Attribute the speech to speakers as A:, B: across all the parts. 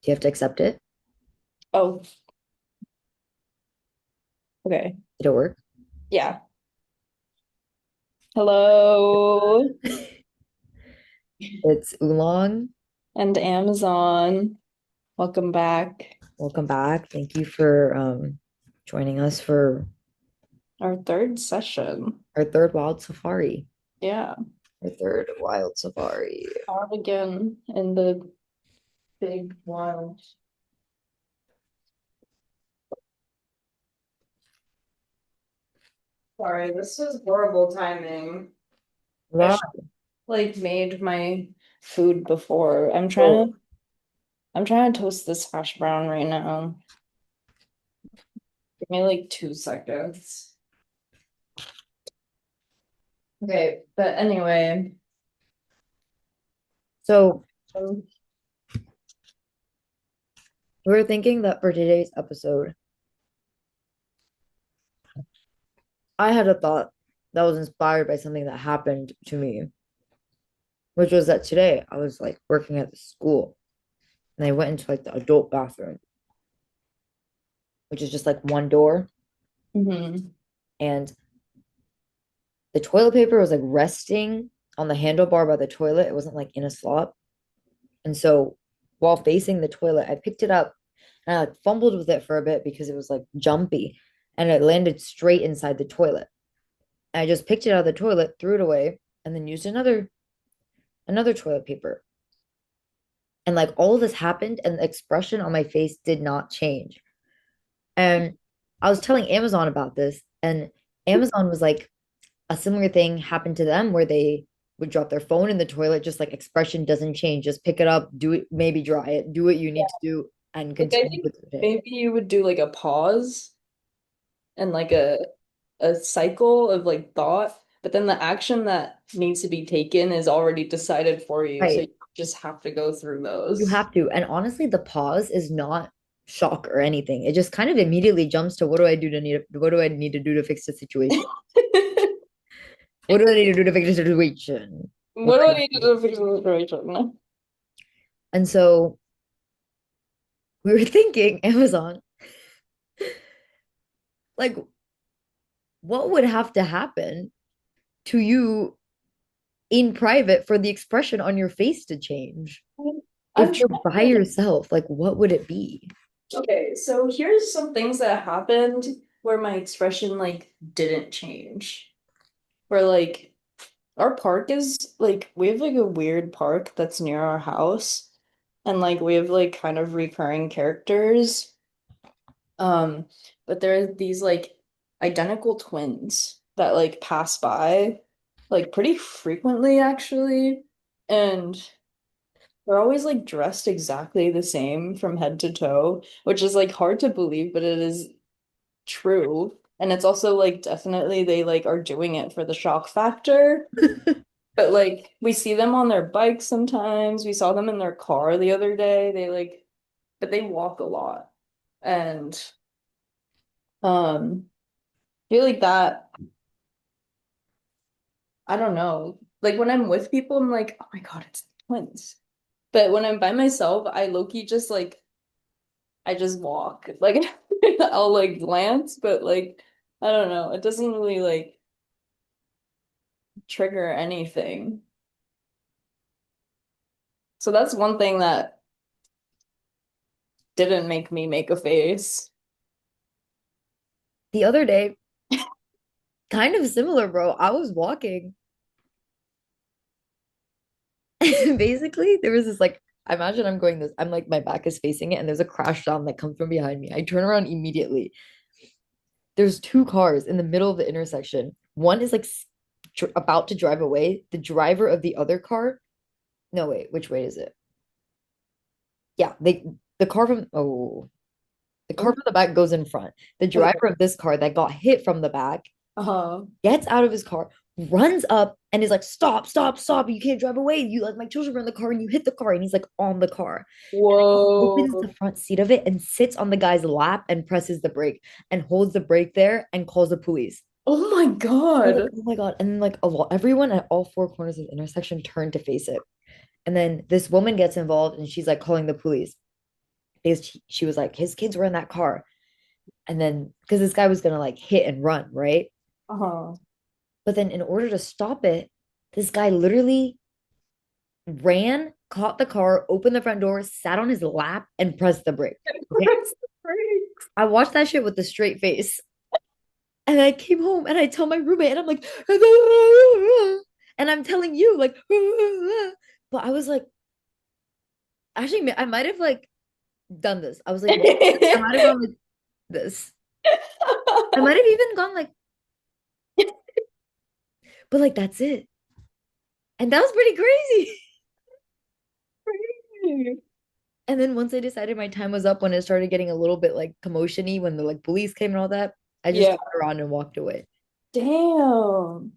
A: Do you have to accept it?
B: Oh, okay.
A: Did it work?
B: Yeah. Hello.
A: It's Oolong.
B: And Amazon. Welcome back.
A: Welcome back. Thank you for joining us for
B: Our third session.
A: our third wild safari.
B: Yeah.
A: Our third wild safari.
B: Out again in the big wild. Sorry, this is horrible timing. I
A: Wow.
B: should like made my food before.
A: Oh,
B: I'm trying to toast this hash brown right now. Give me like 2 seconds. Okay, but anyway.
A: so
B: um,
A: we were thinking that for today's episode, I had a thought that was inspired by something that happened to me, which was that today I was like working at the school and I went into like the adult bathroom, which is just like one door,
B: mhm.
A: and the toilet paper was like resting on the handlebar by the toilet. It wasn't like in a slot. And so while facing the toilet, I picked it up and I like fumbled with it for a bit because it was like jumpy and it landed straight inside the toilet. And I just picked it out of the toilet, threw it away, and then used another toilet paper. And like all of this happened and the expression on my face did not change. And I was telling Amazon about this, and Amazon was like, a similar thing happened to them where they would drop their phone in the toilet, just like expression doesn't change. Just pick it up, do it, maybe dry it, do what you need to do, and
B: Like I
A: continue
B: think
A: with your day.
B: maybe you would do like a pause and like a cycle of like thought, but then the action that needs to be taken is already decided for you. So
A: Right.
B: you just have to go through
A: You
B: those.
A: have to. And honestly, the pause is not shock or anything. It just kind of immediately jumps to what do I need to do to fix the situation? What do I need to do to fix the situation? What
B: What do
A: do I
B: I
A: need
B: need to
A: to do?
B: do to fix the situation?
A: And so we were thinking, Amazon, like, what would have to happen to you in private for the expression on your face to change? If
B: I'm
A: you're
B: trying
A: by
B: to.
A: yourself, like what would it be?
B: Okay, so here's some things that happened where my expression like didn't change. Where like our park is like we have like a weird park that's near our house, and like we have like kind of recurring characters. Um, but there are these like identical twins that like pass by like pretty frequently actually. And they're always like dressed exactly the same from head to toe, which is like hard to believe, but it is true. And it's also like definitely they like are doing it for the shock factor. But like we see them on their bikes sometimes. We saw them in their car the other day. They like, but they walk a lot. And I feel like that, I don't know. Like when I'm with people, I'm like, oh my God, it's twins. But when I'm by myself, I low-key just like I just walk. Like I'll like glance, but like I don't know. It doesn't really like trigger anything. So that's one thing that didn't make me make a face.
A: The other day, kind of similar, bro. I was walking. Basically, there was this like, I imagine I'm going this, I'm like, my back is facing it, and there's a crash sound that comes from behind me. I turn around immediately. There's two cars in the middle of the intersection. One is like about to drive away. The driver of the other car, no, wait, which way is it? Yeah, the car from the car
B: Oh,
A: from the back goes in front. The
B: okay.
A: driver of this car that got hit from the back
B: Uh-huh.
A: gets out of his car, runs up, and is like, "Stop, stop, stop. You can't drive away. You like my children are in the car and you hit the car." And he's like on the car. Opens
B: Whoa.
A: the front seat of it and sits on the guy's lap and presses the brake and holds the brake there and calls the police.
B: Oh my
A: We're like,
B: God.
A: oh my God. And then like everyone at all four corners of the intersection turned to face it. And then this woman gets involved and she's like calling the police. because she was like, his kids were in that car. And then because this guy was gonna like hit and run, right?
B: Uh-huh.
A: But then in order to stop it, this guy literally ran, caught the car, opened the front door, sat on his lap, and pressed the brake. Okay.
B: Press the brakes.
A: I watched that shit with a straight face. And I came home and I tell my roommate, and I'm like, and I'm telling you, like, but I was like, actually, I might have like done this. I was like, I might have gone like this. I might have even gone like, but like, that's it. And that was pretty crazy. And then once I decided my time was up, when it started getting a little bit like commotion-y, when the like police came and all that, I just
B: Yeah.
A: turned around and walked away.
B: Damn.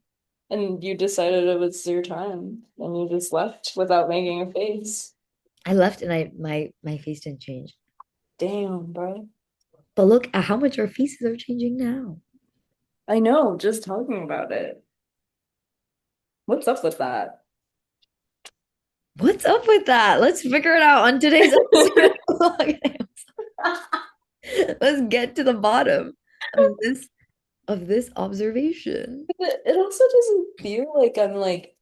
B: And you decided it was your time, and you just left without making a face.
A: I left and my face didn't change.
B: Damn, bro.
A: But look at how much our faces are changing now.
B: I know, just talking about it. What's up with that?
A: What's up with that? Let's figure it out on today's episode. Let's get to the bottom of this observation.
B: It also doesn't feel like I'm like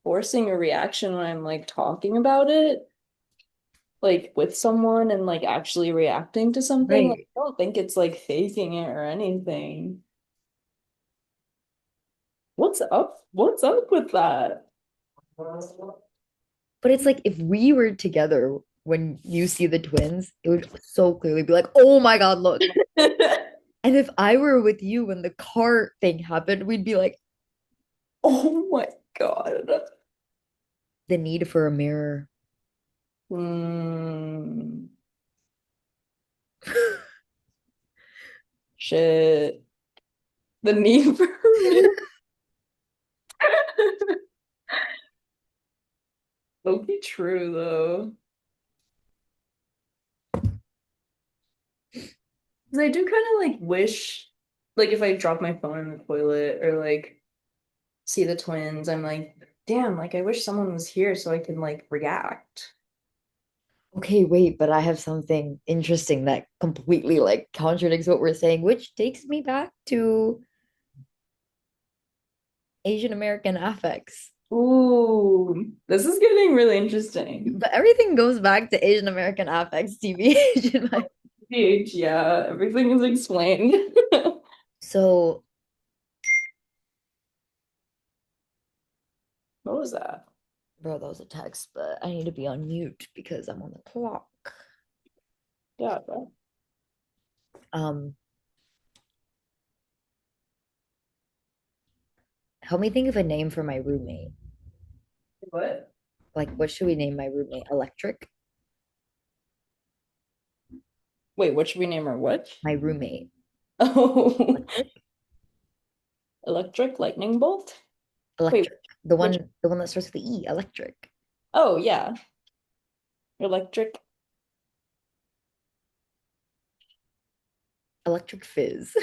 B: forcing a reaction when I'm like talking about it, like with someone and like actually reacting to something. Like,
A: Right.
B: I don't think it's like faking it or anything. What's up? What's up with that?
A: But it's like if we were together when you see the twins, it would so clearly be like, oh my God, look. And if I were with you when the car thing happened, we'd be like,
B: Oh my God.
A: the need for a mirror.
B: Hmm. Shit. The need for me. That'll be true though. 'Cause I do kind of like wish, like if I drop my phone in the toilet or like see the twins, I'm like, damn, like I wish someone was here so I can like react.
A: Okay, wait, but I have something interesting that completely like contradicts what we're saying, which takes me back to Asian American affects.
B: Ooh, this is getting really interesting.
A: But everything goes back to Asian American affects, TBH.
B: PH, yeah, everything is explained.
A: So,
B: What was that?
A: bro, that was a text, but I need to be on mute because I'm on the clock.
B: Yeah, bro.
A: Um, Help me think of a name for my roommate.
B: What?
A: Like, what should we name my roommate? Electric?
B: Wait, what should we name her? What?
A: My roommate.
B: Oh,
A: Electric?
B: electric lightning bolt? Wait,
A: Electric.
B: which?
A: The one that starts with the E, electric.
B: Oh, yeah, electric.
A: Electric fizz.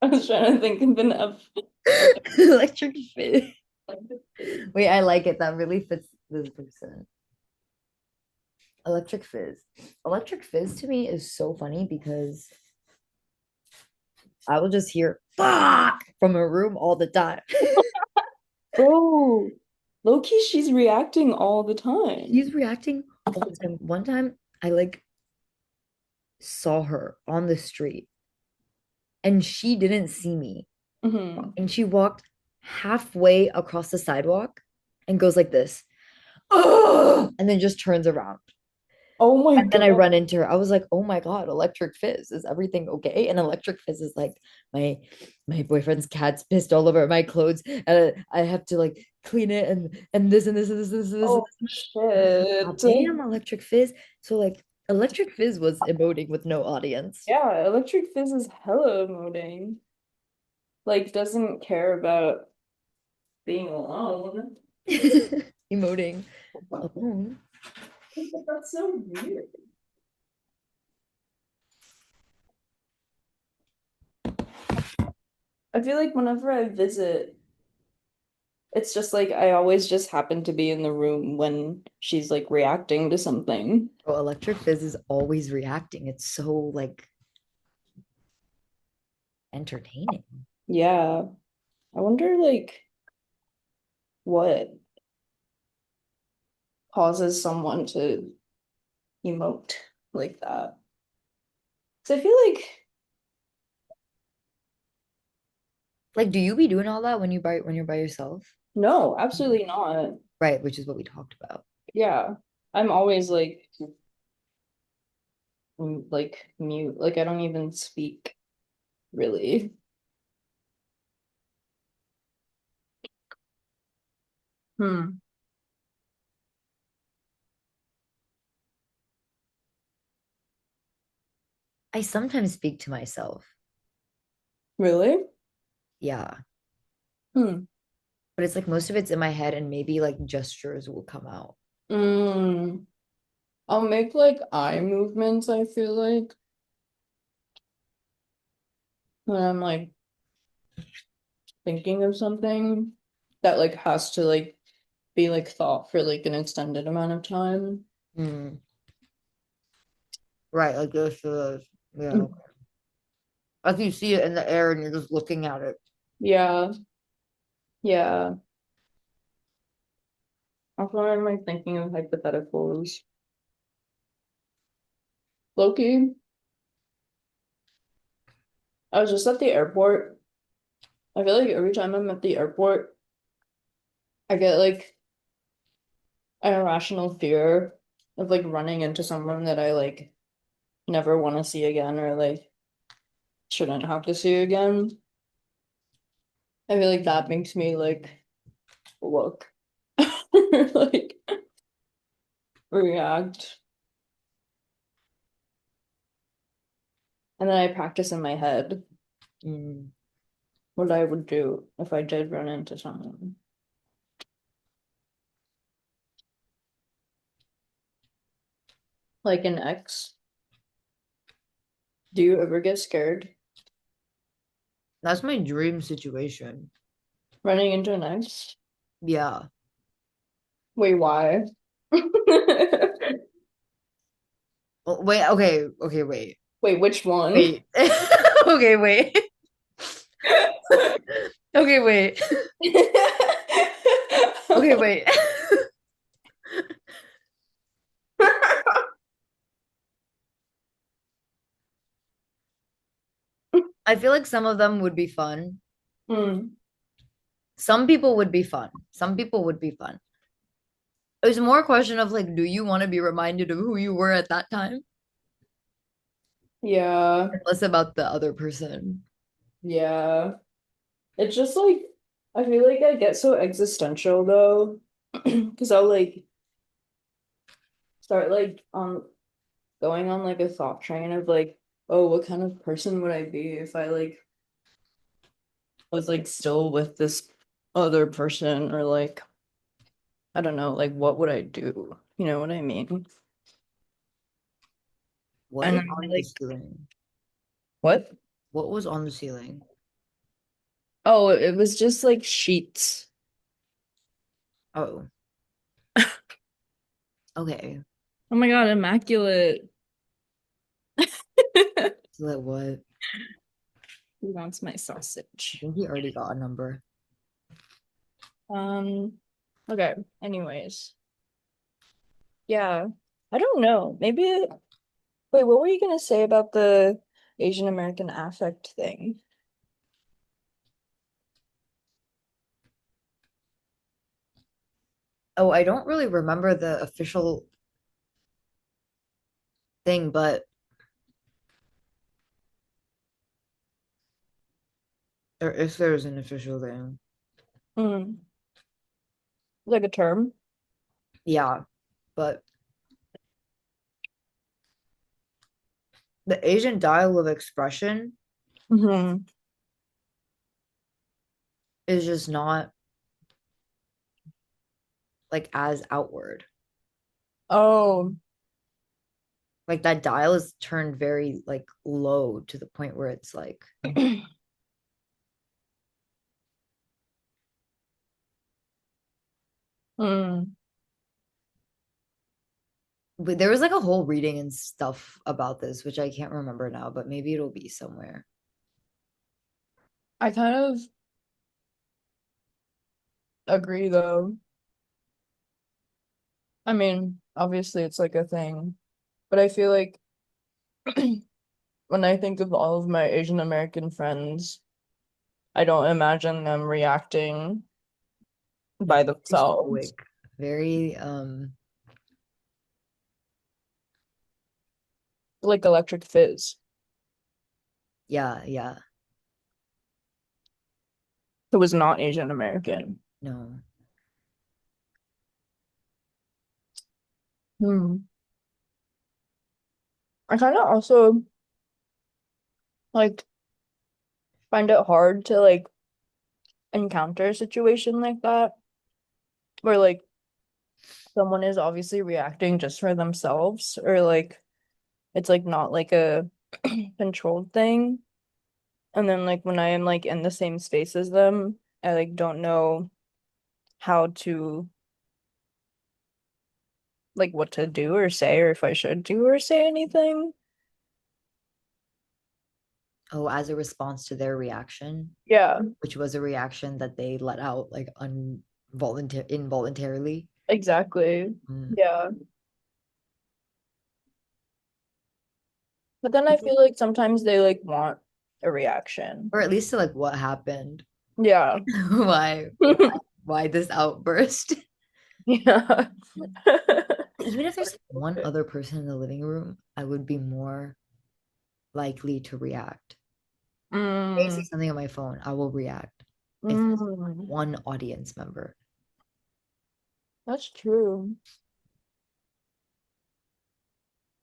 B: I was trying to think of an F. Okay.
A: Electric fizz. Wait, I like it. That really fits this person. Electric fizz. Electric fizz to me is so funny because I will just hear fuck from a room all the time.
B: Bro, low-key, she's reacting all the time.
A: She's reacting all the time. One time I like saw her on the street and she didn't see me.
B: Hmm.
A: And she walked halfway across the sidewalk and goes like this. Oh, and then just turns around.
B: Oh my
A: And then I
B: God.
A: run into her. I was like, "Oh my God, Electric Fizz, is everything okay?" And Electric Fizz is like, my boyfriend's cat's pissed all over my clothes, and I have to like clean it and this and this and this and this and this.
B: Oh
A: God
B: shit.
A: damn, Electric Fizz. So like Electric Fizz was emoting with no audience.
B: Yeah, Electric Fizz is hella emoting. Like, doesn't care about being alone.
A: Emoting alone.
B: That's so weird. I feel like whenever I visit, It's just like I always just happen to be in the room when she's like reacting to something.
A: Oh, electric fizz is always reacting. It's so like entertaining.
B: Yeah. I wonder like what causes someone to emote like that. So I feel like
A: Like, do you be doing all that when you're by yourself?
B: no, absolutely not.
A: Right, which is what we talked about.
B: Yeah. I'm always like mute. Like I don't even speak really. Hmm.
A: I sometimes speak to myself.
B: Really?
A: Yeah.
B: Hmm.
A: But it's like most of it's in my head and maybe like gestures will come out.
B: Mm. I'll make like eye movements, I feel like, when I'm like thinking of something that like has to like be like thought for like an extended amount of time.
A: Mm, right, like this. Yeah.
B: Mm.
A: Like you see it in the air and you're just looking at it.
B: Yeah, yeah. Also, I'm like thinking of hypotheticals. Loki, I was just at the airport. I feel like every time I'm at the airport, I get like an irrational fear of like running into someone that I like never want to see again or like shouldn't have to see again. I feel like that makes me like look like react. And then I practice in my head
A: Mm.
B: what I would do if I did run into someone. Like an ex. Do you ever get scared
A: That's my dream situation.
B: running into an ex?
A: Yeah.
B: Wait, why?
A: Oh, wait, okay, wait.
B: Wait, which one?
A: Wait. Okay, wait. Okay, wait. Okay, wait. I feel like some of them would be fun.
B: Hmm.
A: Some people would be fun. Some people would be fun. It was more a question of like, do you want to be reminded of who you were at that time?
B: Yeah,
A: Less about the other person.
B: yeah. It's just like I feel like I get so existential though, because I'll like start like on going on like a thought train of like, oh, what kind of person would I be if I like was like still with this other person or like I don't know, like what would I do? You know what I mean?
A: What
B: And
A: is
B: I
A: on the
B: like
A: ceiling?
B: what?
A: What was on the ceiling?
B: Oh, it was just like sheets.
A: Oh, okay.
B: Oh my God, immaculate.
A: So that what?
B: Who wants my
A: I
B: sausage?
A: think he already got a number.
B: Um, okay. Anyways, yeah. I don't know. Maybe wait, what were you gonna say about the Asian American affect thing?
A: Oh, I don't really remember the official thing, but or if there's an official thing.
B: Hmm. Like a term?
A: Yeah, but the Asian dial of expression
B: Hmm.
A: is just not like as outward.
B: Oh.
A: Like that dial is turned very like low to the point where it's like
B: Mm.
A: But there was like a whole reading and stuff about this, which I can't remember now, but maybe it'll be somewhere.
B: I kind of agree though. I mean, obviously it's like a thing, but I feel like when I think of all of my Asian American friends, I don't imagine them reacting by themselves.
A: Stoic, very
B: Like Electric Fizz,
A: yeah, yeah,
B: who was not Asian American.
A: no.
B: Hmm. I kind of also like find it hard to like encounter a situation like that where like someone is obviously reacting just for themselves or like it's like not like a controlled thing. And then like when I am like in the same space as them, I like don't know how to like what to do or say or if I should do or say anything.
A: Oh, as a response to their reaction,
B: Yeah,
A: which was a reaction that they let out like involuntarily.
B: exactly.
A: Mm.
B: Yeah. But then I feel like sometimes they like want a reaction.
A: Or at least to like what happened.
B: Yeah.
A: Why this outburst?
B: Yeah.
A: Even if there's like one other person in the living room, I would be more likely to react. If I see
B: Mm,
A: something on my phone, I will react. If there's
B: mm,
A: one audience member.
B: that's true.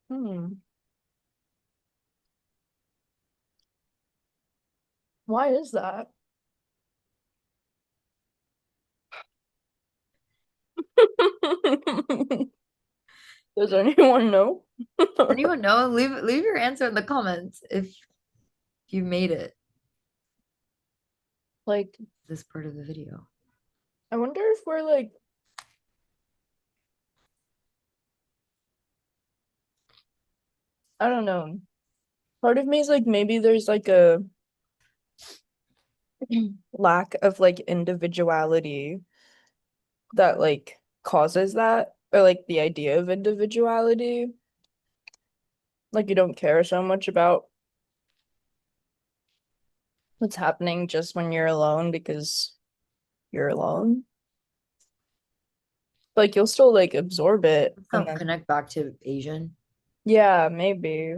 B: Hmm. Why is that? Does anyone know?
A: Anyone know? Leave your answer in the comments if you made it
B: Like,
A: this part of the video.
B: I wonder if we're like, I don't know. Part of me is like, maybe there's like a lack of like individuality that like causes that, or like the idea of individuality. Like, you don't care so much about what's happening just when you're alone because you're alone. Like, you'll still like absorb it. And
A: So
B: then,
A: connect back to Asian
B: yeah, maybe.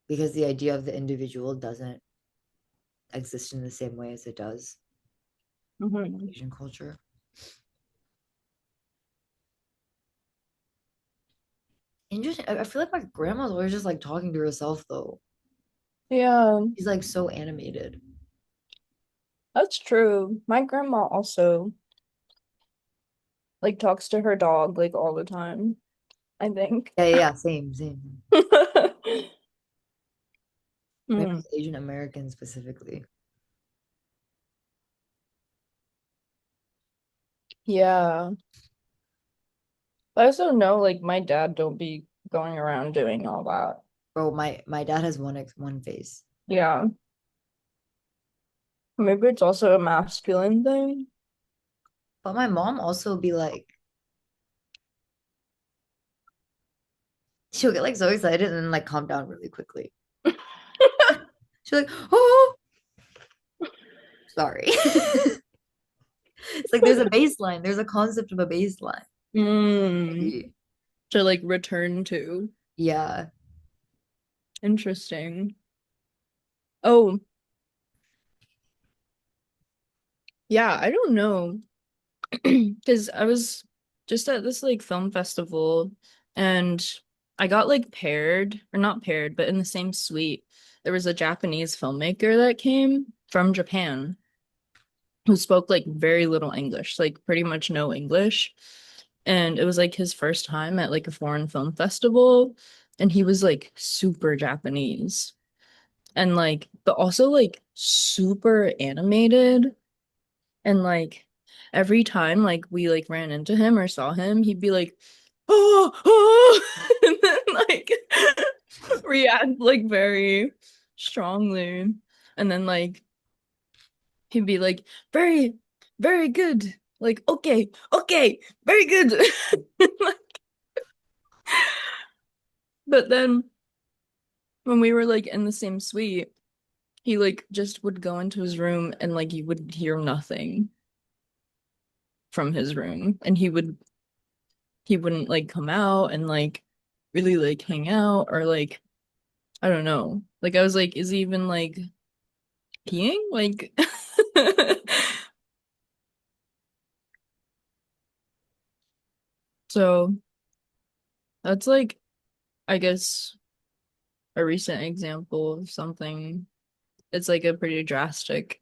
A: because the idea of the individual doesn't exist in the same way as it does
B: Hmm.
A: Asian culture. Interesting. I feel like my grandma's always just like talking to herself though.
B: Yeah,
A: She's like so animated.
B: that's true. My grandma also like talks to her dog like all the time, I think.
A: Yeah, yeah, yeah, same, same. Maybe
B: Hmm.
A: with Asian Americans specifically.
B: Yeah. I also know like my dad don't be going around doing all that.
A: Bro, my dad has one face.
B: Yeah. Maybe it's also a masculine thing.
A: But my mom also be like, she'll get like so excited and then like calm down really quickly. She's like, oh, sorry. It's like there's a baseline. There's a concept of a baseline.
B: Mm,
A: Maybe.
B: to like return to.
A: Yeah.
B: Interesting. Oh, yeah, I don't know. Because I was just at this like film festival and I got like paired, or not paired, but in the same suite. There was a Japanese filmmaker that came from Japan who spoke like very little English, like pretty much no English. And it was like his first time at like a foreign film festival. And he was like super Japanese and like, but also like super animated. And like, every time like we like ran into him or saw him, he'd be like, oh, oh, and then like react like very strongly. And then like he'd be like, very, very good. Like, okay, okay, very good. But then when we were like in the same suite, he like just would go into his room and like you would hear nothing from his room. And he wouldn't like come out and like really like hang out or like I don't know. Like I was like, is he even like peeing? Like so that's like I guess a recent example of something. It's like a pretty drastic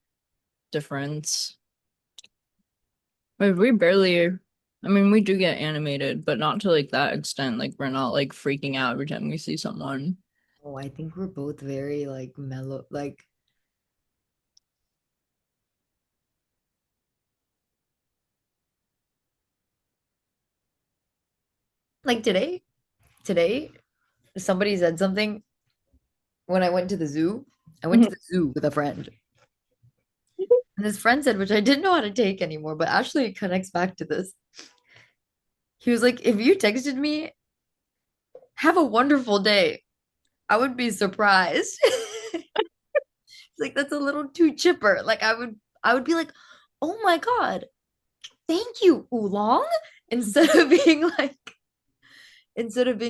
B: difference. We barely, I mean, we do get animated, but not to like that extent. Like we're not like freaking out every time we see someone.
A: Oh, I think we're both very like mellow. Like today, somebody said something when I went to the zoo. I went to
B: Mhm.
A: the zoo with a friend. And this friend said, which I didn't know how to take anymore, but actually it connects back to this. He was like, if you texted me, have a wonderful day, I would be surprised. Like that's a little too chipper. Like I would be like, oh my God, thank you, Oolong. Instead of being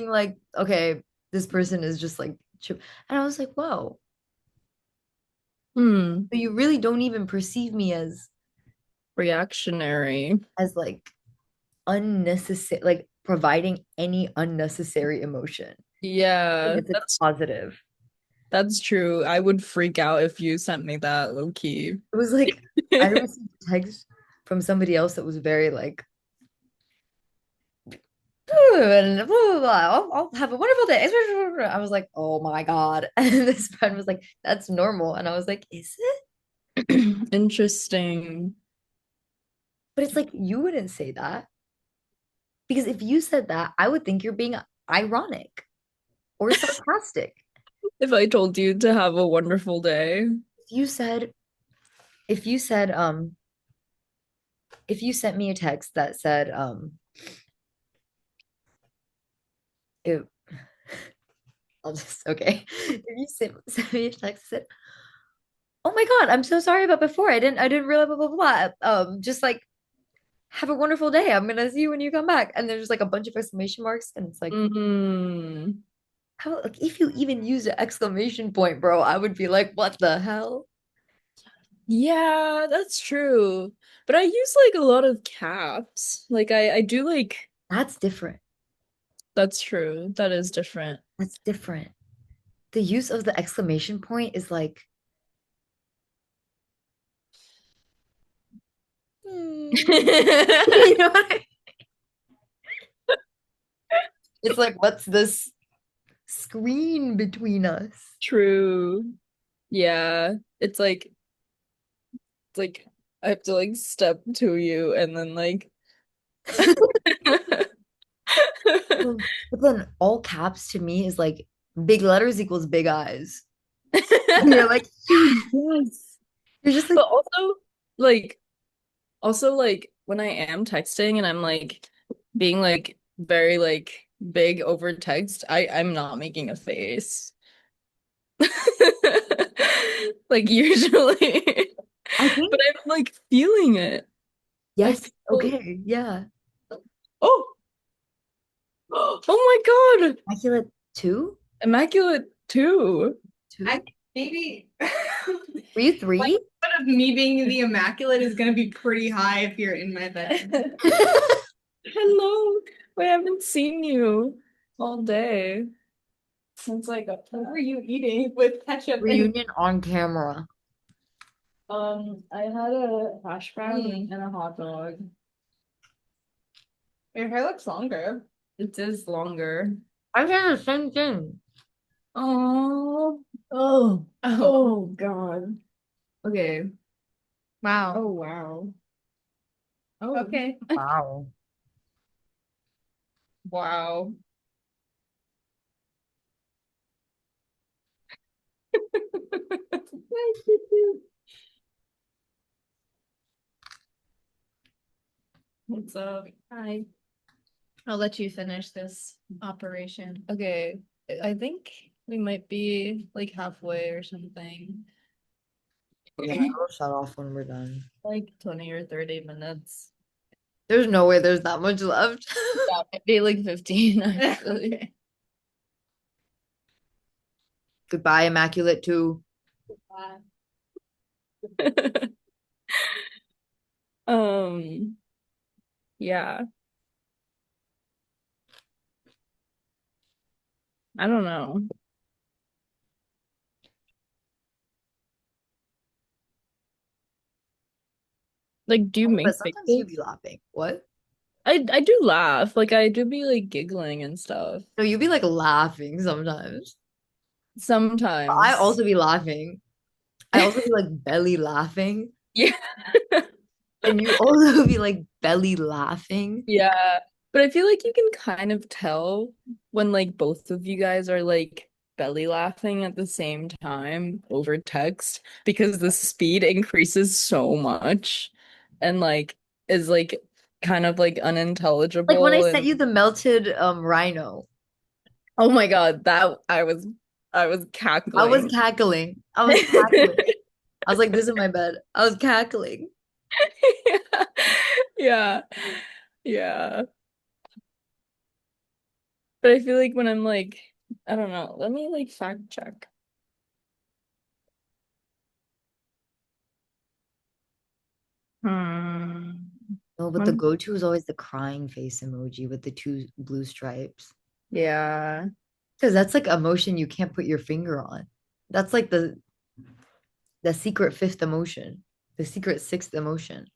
A: like, okay, this person is just like chip. And I was like, whoa,
B: Hmm.
A: but you really don't even perceive me
B: Reactionary.
A: as like unnecessary, like providing any unnecessary emotion.
B: Yeah,
A: It's a positive.
B: that's true. I would freak out if you sent me that low key.
A: It was like I received a text from somebody else that was very like, and blah, blah, blah. I'll have a wonderful day. I was like, oh my God. And this friend was like, that's normal. And I was like, is it?
B: Interesting.
A: But it's like, you wouldn't say that. Because if you said that, I would think you're being ironic or sarcastic.
B: If I told you to have a wonderful day.
A: If you said, if you said, if you sent me a text that said, it, I'll just, okay. If you sent me a text that said, oh my God, I'm so sorry about before. I didn't realize blah, blah, blah. Just like, have a wonderful day. I'm gonna see you when you come back. And there's like a bunch of exclamation marks. And it's like,
B: Hmm.
A: how, like, if you even use an exclamation point, bro, I would be like, what the hell?
B: Yeah, that's true. But I use like a lot of caps. Like I do like
A: That's different.
B: that's true. That is different.
A: That's different. The use of the exclamation point is like, you know what it's like, what's this screen between us?
B: True. Yeah. It's like I have to like step to you and then like
A: But then all caps to me is like big letters equals big eyes. You're like, yes. You're just like,
B: But like also when I am texting and I'm like being like very like big over text, I'm not making a face. Like usually.
A: I
B: But
A: think,
B: I'm like feeling it. I
A: yes,
B: feel
A: okay, yeah.
B: oh oh my God.
A: Immaculate two?
B: Immaculate too.
A: Two?
C: I maybe
A: Were you three?
C: likelihood of me being the immaculate is gonna be pretty high if you're in my bed.
B: Hello. I haven't seen you all day. Since like
C: What were you eating with ketchup and
A: Reunion on camera.
B: I had a hash brown and a hot dog.
C: your hair looks longer?
B: It is longer.
A: I said the same thing.
B: Oh, oh,
C: Oh,
B: oh God. Okay.
C: wow.
B: Oh wow. Oh.
C: Okay.
A: Wow.
B: Wow. What's up?
C: Hi. I'll let you finish this operation.
B: Okay, I think we might be like halfway or something.
A: Yeah, it'll shut off when we're done.
B: Like 20 or 30 minutes.
A: There's no way there's that much left.
B: Yeah, maybe like 15 actually.
C: Okay.
A: Goodbye, Immaculate 2.
B: Um, yeah, I don't know. Like, do you
A: But
B: make
A: sometimes you
B: faces?
A: be laughing. What?
B: I do laugh. Like I do be like giggling and stuff.
A: No, you be like laughing sometimes. I
B: Sometimes.
A: also be laughing. I also be like belly laughing.
B: Yeah.
A: And you also be like belly laughing.
B: Yeah. But I feel like you can kind of tell when like both of you guys are like belly laughing at the same time over text because the speed increases so much and like is like kind of like
A: Like when I
B: unintelligible
A: sent
B: and
A: you the melted rhino,
B: oh my God, that I was
A: I was
B: cackling.
A: cackling. I was cackling. I was like, this is my bed. I was cackling.
B: Yeah. Yeah. Yeah. But I feel like when I'm like, I don't know, let me like fact check. Hmm.
A: No, but the
B: When-
A: go-to is always the crying face emoji with the two blue stripes.
B: Yeah,
A: Because that's like emotion you can't put your finger on. That's like the secret fifth emotion, the secret sixth emotion.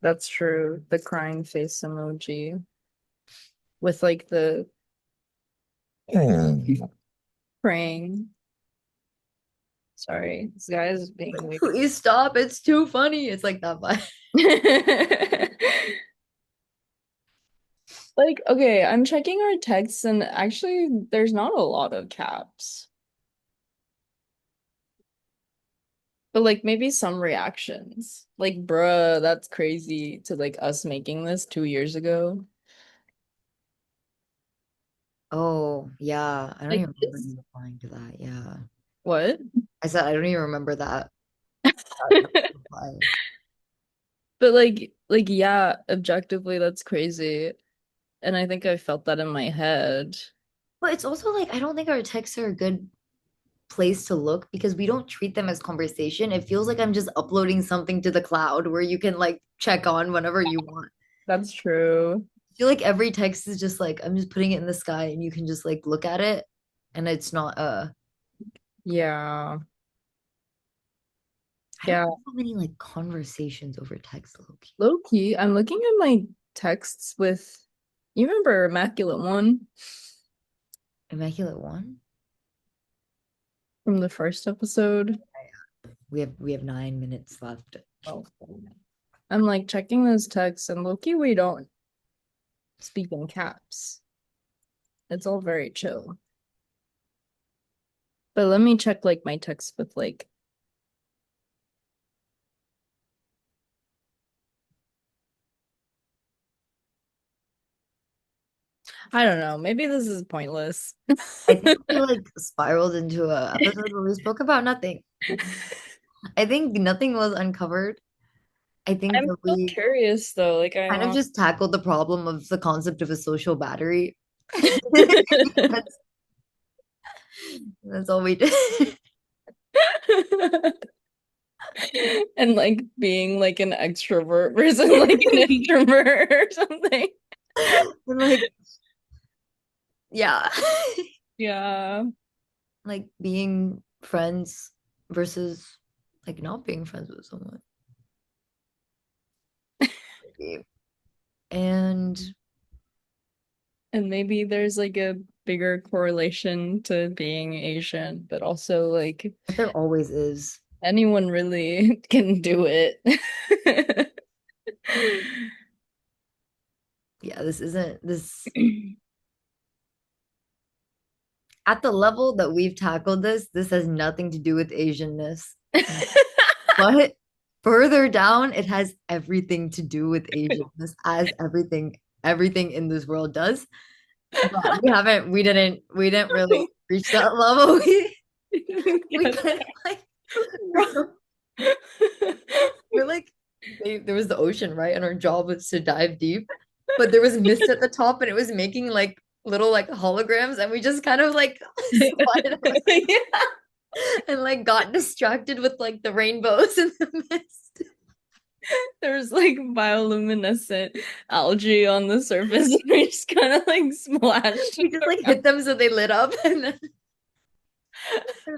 B: that's true. The crying face emoji with like the praying. Sorry, this guy is being weird.
A: Please stop. It's too funny. It's like that vibe.
B: Like, okay, I'm checking our texts and actually there's not a lot of caps. But like maybe some reactions. Like, bruh, that's crazy to like us making this 2 years ago.
A: Oh, yeah. I don't
B: Like
A: even remember
B: this.
A: you replying to that. Yeah.
B: What?
A: I said I don't even remember that reply.
B: But like yeah, objectively that's crazy. And I think I felt that in my head.
A: But it's also like I don't think our texts are a good place to look because we don't treat them as conversation. It feels like I'm just uploading something to the cloud where you can like check on whenever you want.
B: That's true.
A: I feel like every text is just like I'm just putting it in the sky and you can just like look at it and it's not
B: Yeah.
A: I don't
B: Yeah.
A: have many like conversations over text, Loki.
B: Low key, I'm looking at my texts with you remember Immaculate One
A: Immaculate One?
B: from the first episode?
A: We have 9 minutes left.
B: Oh. I'm like checking those texts and Loki, we don't speak in caps. It's all very chill. But let me check like my text with like I don't know. Maybe this is pointless.
A: I think we like spiraled into a episode where we spoke about nothing. I think nothing was uncovered. I think
B: I'm
A: that
B: still
A: we
B: curious though. Like I
A: kind of
B: want
A: just tackled the problem of the concept of a social battery. That's that's all we did.
B: and like being like an extrovert versus like an introvert or something.
A: And like, yeah.
B: Yeah.
A: Like being friends versus like not being friends with someone. And
B: And maybe there's like a bigger correlation to being Asian, but also like
A: there always is.
B: anyone really can do it.
A: Yeah, this isn't this at the level that we've tackled this has nothing to do with Asianness. But further down, it has everything to do with Asianness, as everything in this world does. But we didn't really reach that level. We kind of like we're like there was the ocean, right? And our job was to dive deep. But there was mist at the top and it was making like little like holograms and we just kind of like slid
B: Yeah.
A: and like got distracted with like the rainbows in the mist.
B: There's like bioluminescent algae on the surface, and we just kind of like splashed
A: We just like hit them so they lit up and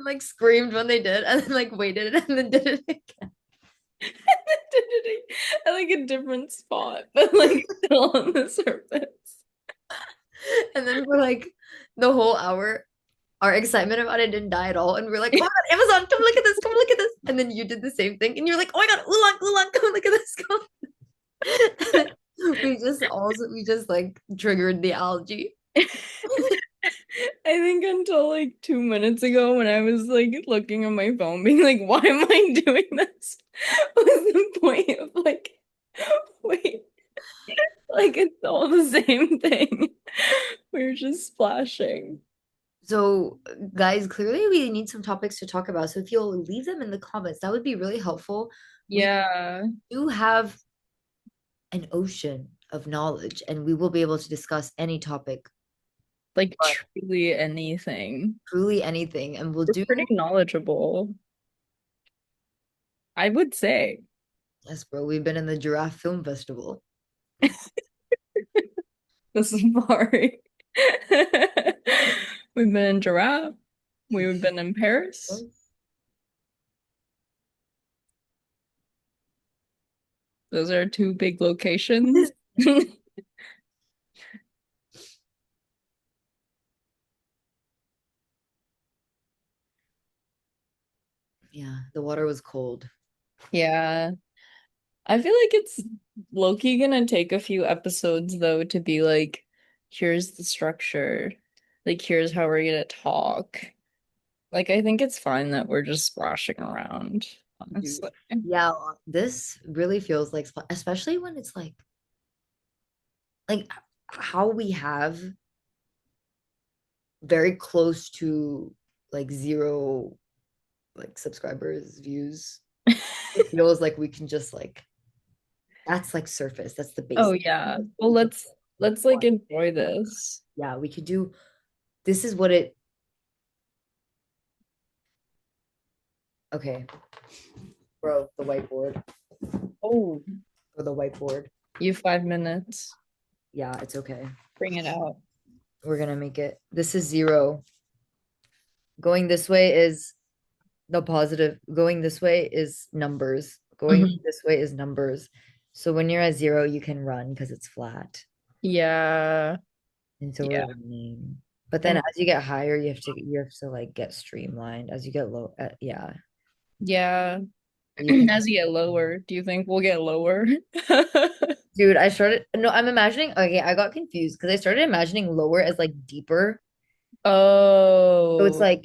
A: like screamed when they did and then like waited and then did it again.
B: at like a different spot, but like still on the surface.
A: And then for like the whole hour, our excitement about it didn't die at all. And we are like, oh my God, Amazon, come look at this, come look at this. And then you did the same thing. And you're like, oh my God, Oolong, Oolong, come look at this. Come. We just like triggered the algae.
B: I think until like 2 minutes ago when I was like looking at my phone, being like, why am I doing this? Was the point of like, wait, like it's all the same thing. We're just splashing.
A: So, guys, clearly we need some topics to talk about. So, if you'll leave them in the comments, that would be really helpful. We
B: Yeah,
A: do have an ocean of knowledge, and we will be able to discuss any topic,
B: like
A: but
B: truly anything.
A: truly anything. And we'll
B: We're
A: do,
B: pretty knowledgeable, I would say.
A: yes, bro, we've been in the Giraffe Film Festival.
B: This is Mari. We've been in Giraffe. We've been in Paris. Those are two big locations.
A: Yeah, the water was cold.
B: Yeah. I feel like it's low-key gonna take a few episodes though to be like, here's the structure. Like, here's how we're gonna talk. Like, I think it's fine that we're just splashing around,
A: Dude.
B: honestly.
A: Yeah, this really feels like, especially when it's like how we have very close to like zero like subscribers, views. It feels like we can just like that's like surface. That's the
B: Oh
A: base.
B: yeah. Well, let's like enjoy this.
A: Yeah, we could do this is what it okay, bro, the whiteboard
B: Oh,
A: or the whiteboard.
B: you 5 minutes.
A: Yeah, it's okay.
B: Bring it out.
A: We're gonna make it. This is zero. Going this way is the positive. Going this way is numbers. Going
B: Mhm.
A: this way is numbers. So when you're at zero, you can run because it's flat.
B: Yeah.
A: And so we're
B: Yeah.
A: running. But then
B: And
A: as you get higher, you have to like get streamlined. As you get low, yeah.
B: yeah.
A: You can,
B: As you get lower, do you think we'll get lower?
A: dude, I started no, I'm imagining okay, I got confused because I started imagining lower as like deeper. So it's
B: Oh,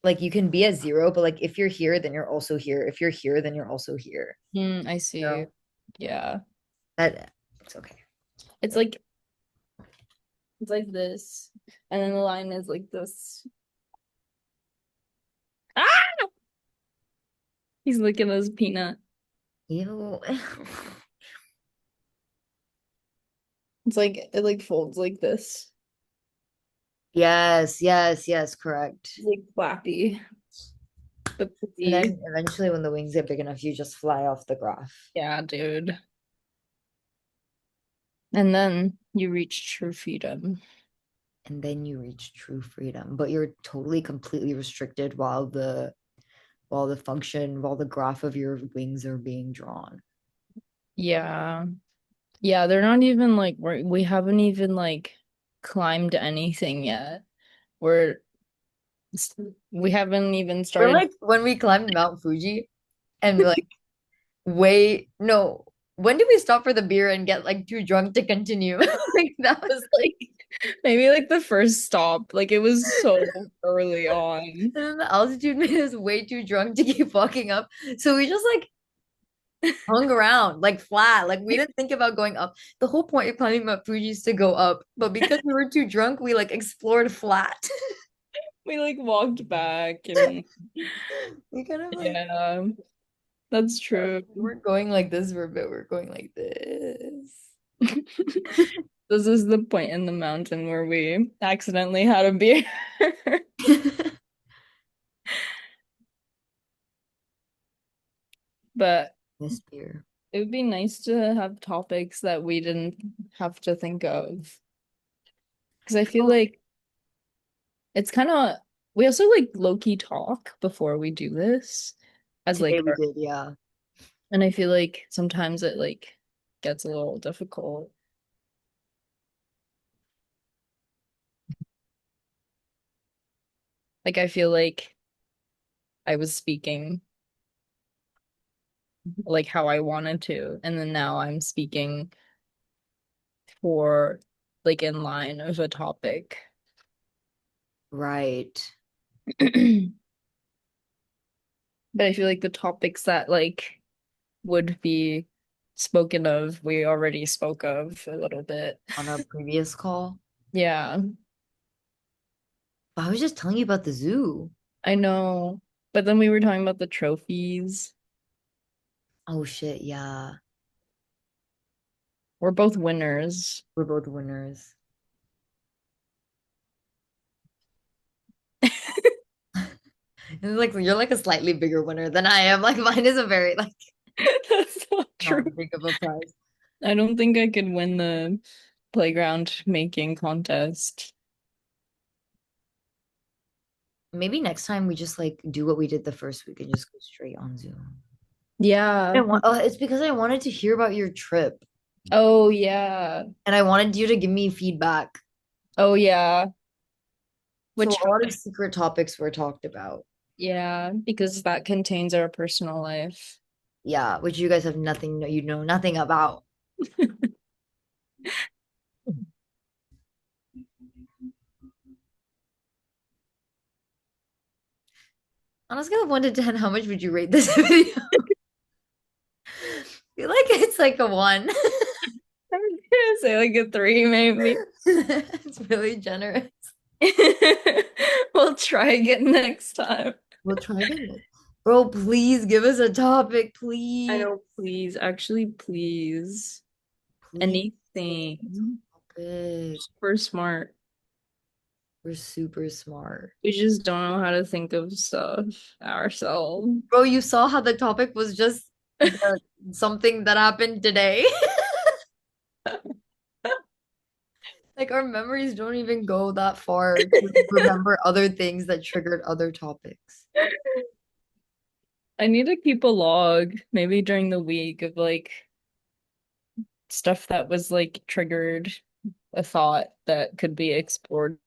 A: like you can be at zero, but like if you're here, then you're also here. If you're here, then you're also here.
B: I see.
A: So
B: Yeah.
A: that it's okay.
B: It's like this. And then the line is like this. Ah! He's licking his peanut.
A: Ew.
B: It's like it like folds like this.
A: Yes, yes, yes, correct.
B: It's like flappy. The
A: And
B: pussy.
A: then eventually when the wings get big enough, you just fly off the graph.
B: Yeah, dude. And then you reach true freedom.
A: And then you reach true freedom. But you're totally completely restricted while the graph of your wings are being drawn.
B: Yeah. Yeah, they're not even like we haven't even like climbed anything yet. We're we haven't even
A: We're
B: started.
A: like when we climbed Mount Fuji and like Wait, no. When did we stop for the beer and get like too drunk to continue? Like that was like,
B: Maybe like the first stop. Like it was so early on.
A: and then the altitude made us way too drunk to keep walking up. So we just like hung around like flat. Like we didn't think about going up. The whole point of climbing Mount Fuji is to go up, but because we were too drunk, we like explored flat.
B: We like walked back and
A: We kind of like
B: yeah, that's true.
A: we weren't going like this for a bit. We are going like this.
B: This is the point in the mountain where we accidentally had a beer. But
A: This beer.
B: it would be nice to have topics that we didn't have to think of. Because I feel like it's kind of, we also like low-key talk before we do this as
A: Today
B: like
A: we did, yeah.
B: and I feel like sometimes it like gets a little difficult. Like I feel like I was speaking like how I wanted to, and then now I'm speaking for like in line of a topic.
A: Right.
B: But I feel like the topics that like would be spoken of, we already spoke of a little bit.
A: On our previous call.
B: Yeah,
A: I was just telling you about the zoo.
B: I know. But then we were talking about the trophies.
A: Oh shit, yeah.
B: We're both winners.
A: We're both winners. It's like you're like a slightly bigger winner than I am. Like mine is a very like
B: That's not true.
A: not big of a prize.
B: I don't think I could win the playground making contest.
A: Maybe next time we just like do what we did the first week and just go straight on Zoom.
B: Yeah.
A: It's because I wanted to hear about your trip
B: Oh, yeah.
A: and I wanted you to give me feedback.
B: Oh, yeah.
A: So
B: Which,
A: a lot of secret topics were talked about.
B: yeah, because that contains our personal life.
A: Yeah, which you guys have nothing, you know nothing about. On a scale of 1 to 10, how much would you rate this video? I feel like it's like a one.
B: I was gonna say like a three, maybe.
A: It's really generous.
B: We'll try again next time.
A: We'll try again. Bro, please give us a topic,
B: I
A: please.
B: know, please, actually, please.
A: Please give us
B: Anything.
A: a topic.
B: Super smart.
A: We're super smart.
B: We just don't know how to think of stuff ourselves.
A: Bro, you saw how the topic was just something that happened today. Like our memories don't even go that far to remember other things that triggered other topics.
B: I need to keep a log, maybe during the week, of like stuff that was like triggered a thought that could be explored